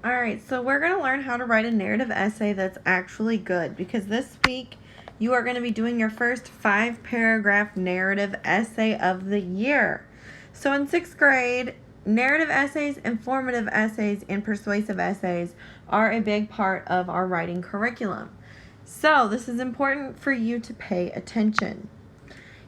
Alright, so we're going to learn how to write a narrative essay that's actually good, because this week you are going to be doing your first 5-paragraph narrative essay of the year. So in 6th grade, narrative essays, informative essays, and persuasive essays are a big part of our writing curriculum. So this is important for you to pay attention.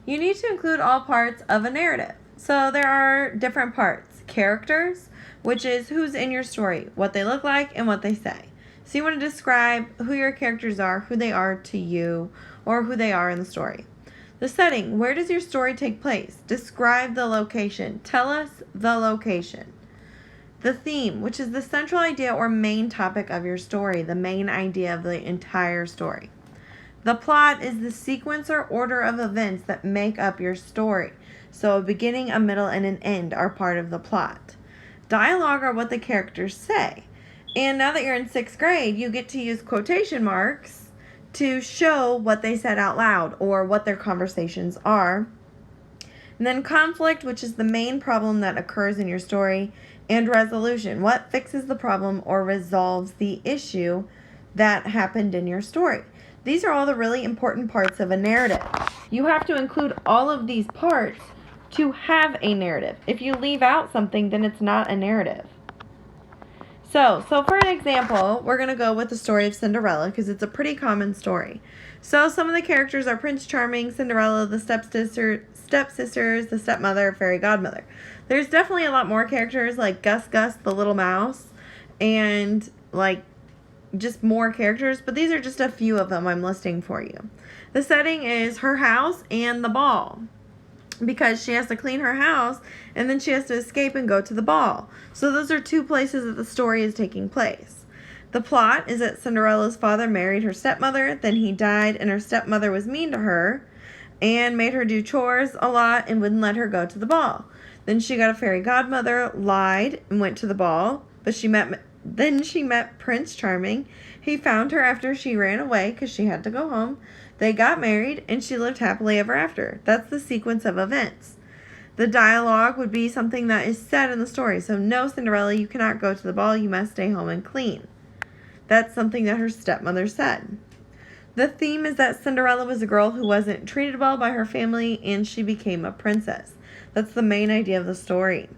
You need to include all parts of a narrative. So there are different parts. Characters, which is who's in your story, what they look like, and what they say. So you want to describe who your characters are, who they are to you, or who they are in the story. The setting, where does your story take place? Describe the location. Tell us the location. The theme, which is the central idea or main topic of your story, the main idea of the entire story. The plot is the sequence or order of events that make up your story. So a beginning, a middle, and an end are part of the plot. Dialogue are what the characters say. And now that you're in 6th grade, you get to use quotation marks to show what they said out loud or what their conversations are. And then conflict, which is the main problem that occurs in your story, and resolution, what fixes the problem or resolves the issue that happened in your story. These are all the really important parts of a narrative. You have to include all of these parts to have a narrative. If you leave out something, then it's not a narrative. So for an example, we're going to go with the story of Cinderella because it's a pretty common story. So some of the characters are Prince Charming, Cinderella, the stepsisters, the stepmother, fairy godmother. There's definitely a lot more characters like Gus Gus, the little mouse, and like just more characters, but these are just a few of them I'm listing for you. The setting is her house and the ball, because she has to clean her house and then she has to escape and go to the ball. So those are two places that the story is taking place. The plot is that Cinderella's father married her stepmother, then he died, and her stepmother was mean to her and made her do chores a lot and wouldn't let her go to the ball. Then she got a fairy godmother, lied, and went to the ball, but then she met Prince Charming. He found her after she ran away because she had to go home. They got married, and she lived happily ever after. That's the sequence of events. The dialogue would be something that is said in the story. So, no, Cinderella, you cannot go to the ball. You must stay home and clean. That's something that her stepmother said. The theme is that Cinderella was a girl who wasn't treated well by her family, and she became a princess. That's the main idea of the story.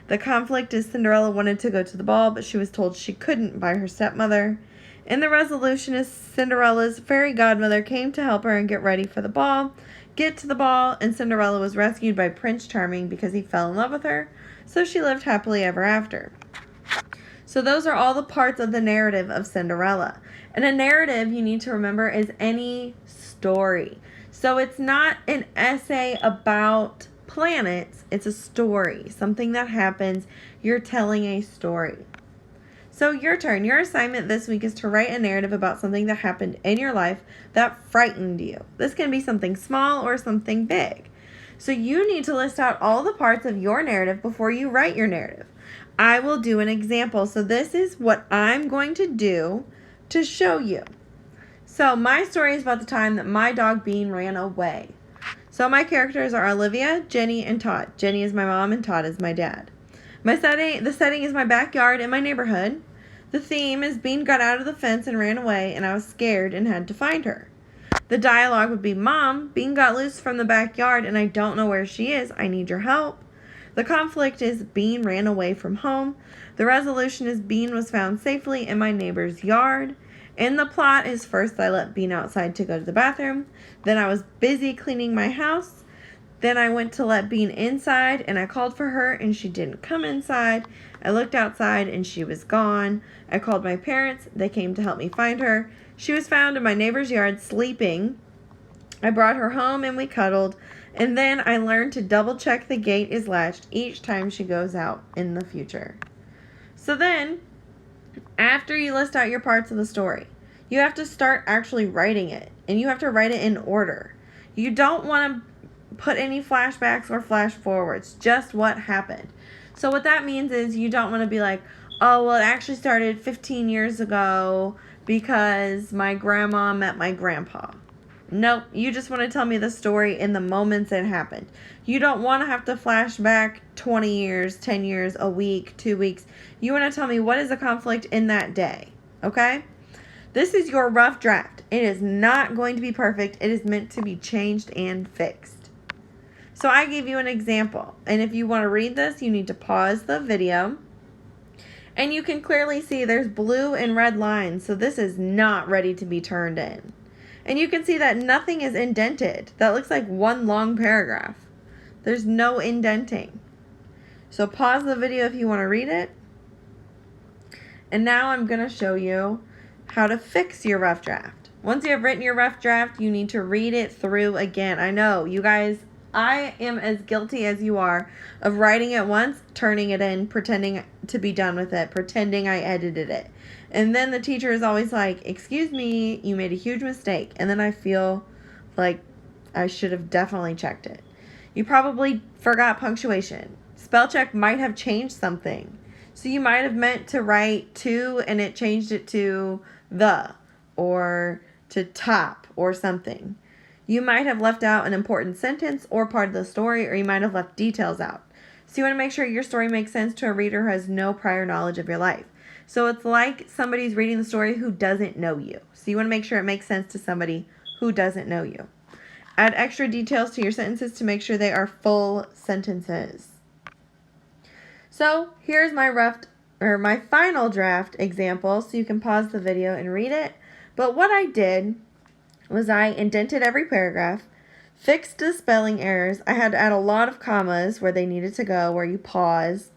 The conflict is Cinderella wanted to go to the ball, but she was told she couldn't by her stepmother. And the resolution is Cinderella's fairy godmother came to help her and get ready for the ball, get to the ball, and Cinderella was rescued by Prince Charming because he fell in love with her, so she lived happily ever after. So those are all the parts of the narrative of Cinderella. And a narrative, you need to remember, is any story. So it's not an essay about planets, it's a story, something that happens. You're telling a story. So your turn. Your assignment this week is to write a narrative about something that happened in your life that frightened you. This can be something small or something big. So you need to list out all the parts of your narrative before you write your narrative. I will do an example. So this is what I'm going to do to show you. So my story is about the time that my dog Bean ran away. So my characters are Olivia, Jenny, and Todd. Jenny is my mom and Todd is my dad. The setting is my backyard in my neighborhood. The theme is Bean got out of the fence and ran away, and I was scared and had to find her. The dialogue would be, Mom, Bean got loose from the backyard, and I don't know where she is. I need your help. The conflict is Bean ran away from home. The resolution is Bean was found safely in my neighbor's yard. And the plot is first I let Bean outside to go to the bathroom. Then I was busy cleaning my house. Then I went to let Bean inside, and I called for her, and she didn't come inside. I looked outside, and she was gone. I called my parents. They came to help me find her. She was found in my neighbor's yard sleeping. I brought her home, and we cuddled. And then I learned to double-check the gate is latched each time she goes out in the future. So then, after you list out your parts of the story, you have to start actually writing it. And you have to write it in order. You don't want to put any flashbacks or flash forwards, just what happened. So what that means is you don't want to be like, oh, well, it actually started 15 years ago because my grandma met my grandpa. Nope, you just want to tell me the story in the moments it happened. You don't want to have to flash back 20 years, 10 years, a week, 2 weeks. You want to tell me what is the conflict in that day, okay? This is your rough draft. It is not going to be perfect. It is meant to be changed and fixed. So I gave you an example. And if you want to read this, you need to pause the video. And you can clearly see there's blue and red lines. So this is not ready to be turned in. And you can see that nothing is indented. That looks like one long paragraph. There's no indenting. So pause the video if you want to read it. And now I'm going to show you how to fix your rough draft. Once you have written your rough draft, you need to read it through again. I know, you guys, I am as guilty as you are of writing it once, turning it in, pretending to be done with it, pretending I edited it. And then the teacher is always like, excuse me, you made a huge mistake. And then I feel like I should have definitely checked it. You probably forgot punctuation. Spell check might have changed something. So you might have meant to write to and it changed it to the or to top or something. You might have left out an important sentence or part of the story, or you might have left details out. So you want to make sure your story makes sense to a reader who has no prior knowledge of your life. So it's like somebody's reading the story who doesn't know you. So you want to make sure it makes sense to somebody who doesn't know you. Add extra details to your sentences to make sure they are full sentences. So here's my final draft example, so you can pause the video and read it. But what I did was I indented every paragraph, fixed the spelling errors. I had to add a lot of commas where they needed to go, where you pause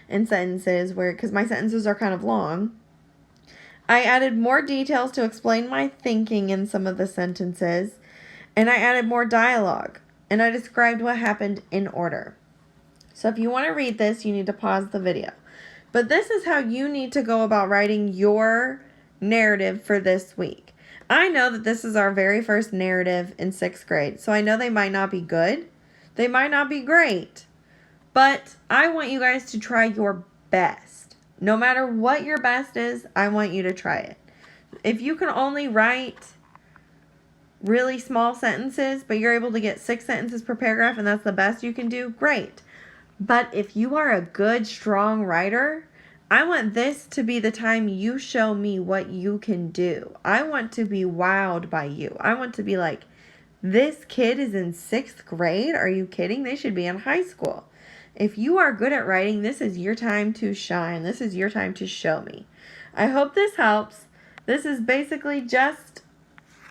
in sentences, because my sentences are kind of long. I added more details to explain my thinking in some of the sentences, and I added more dialogue, and I described what happened in order. So if you want to read this, you need to pause the video. But this is how you need to go about writing your narrative for this week. I know that this is our very first narrative in 6th grade, so I know they might not be good. They might not be great. But I want you guys to try your best. No matter what your best is, I want you to try it. If you can only write really small sentences, but you're able to get 6 sentences per paragraph and that's the best you can do, great. But if you are a good, strong writer, I want this to be the time you show me what you can do. I want to be wowed by you. I want to be like, this kid is in 6th grade? Are you kidding? They should be in high school. If you are good at writing, this is your time to shine. This is your time to show me. I hope this helps. This is basically just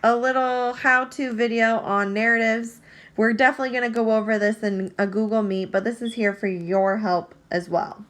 a little how-to video on narratives. We're definitely going to go over this in a Google Meet, but this is here for your help as well.